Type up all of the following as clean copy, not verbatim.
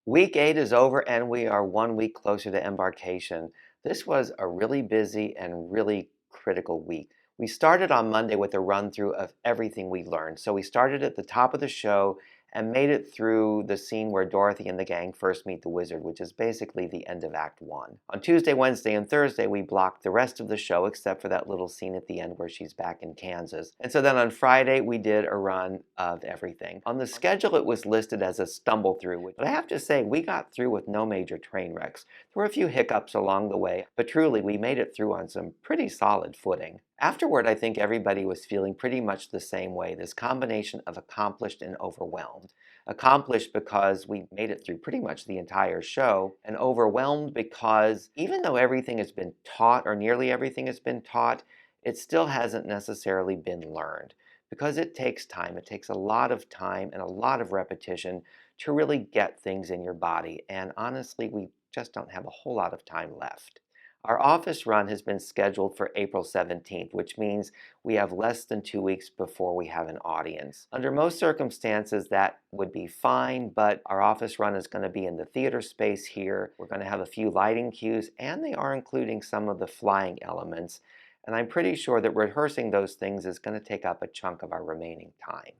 Week 8 is over and we are 1 week closer to embarkation. This was a really busy and really critical week. We started on Monday with a run through of everything we learned. So we started at the top of the show and made it through the scene where Dorothy and the gang first meet the wizard, which is basically the end of Act 1. On Tuesday, Wednesday, and Thursday, we blocked the rest of the show except for that little scene at the end where she's back in Kansas. And so then on Friday, we did a run of everything. On the schedule, it was listed as a stumble through, but I have to say, we got through with no major train wrecks. There were a few hiccups along the way, but truly, we made it through on some pretty solid footing. Afterward, I think everybody was feeling pretty much the same way, this combination of accomplished and overwhelmed. Accomplished because we made it through pretty much the entire show, and overwhelmed because even though everything has been taught, or nearly everything has been taught, it still hasn't necessarily been learned. Because it takes time, it takes a lot of time and a lot of repetition to really get things in your body, and honestly, we just don't have a whole lot of time left. Our office run has been scheduled for April 17th, which means we have less than 2 weeks before we have an audience. Under most circumstances, that would be fine, but our office run is going to be in the theater space here. We're going to have a few lighting cues, and they are including some of the flying elements. And I'm pretty sure that rehearsing those things is going to take up a chunk of our remaining time.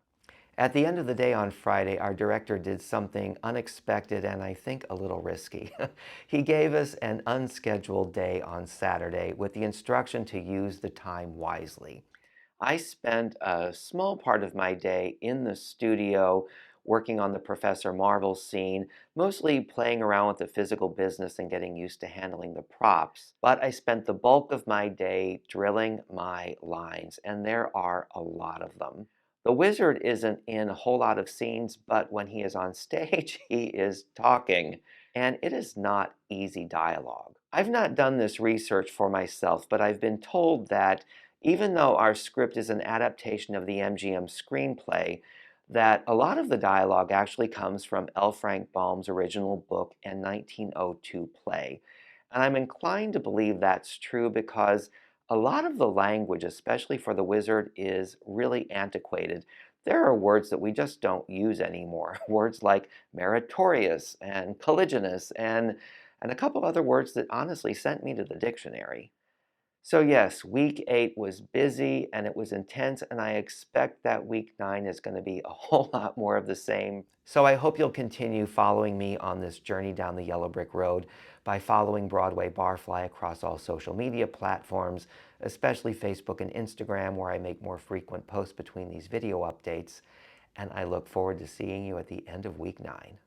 At the end of the day on Friday, our director did something unexpected and I think a little risky. He gave us an unscheduled day on Saturday with the instruction to use the time wisely. I spent a small part of my day in the studio working on the Professor Marvel scene, mostly playing around with the physical business and getting used to handling the props. But I spent the bulk of my day drilling my lines, and there are a lot of them. The wizard isn't in a whole lot of scenes, but when he is on stage, he is talking, and it is not easy dialogue. I've not done this research for myself, but I've been told that even though our script is an adaptation of the MGM screenplay, that a lot of the dialogue actually comes from L. Frank Baum's original book and 1902 play. And I'm inclined to believe that's true because a lot of the language, especially for the wizard, is really antiquated. There are words that we just don't use anymore. Words like meritorious and colliginous and a couple other words that honestly sent me to the dictionary. So yes, week 8 was busy and it was intense, and I expect that week 9 is going to be a whole lot more of the same. So I hope you'll continue following me on this journey down the yellow brick road by following Broadway Barfly across all social media platforms, especially Facebook and Instagram, where I make more frequent posts between these video updates. And I look forward to seeing you at the end of week 9.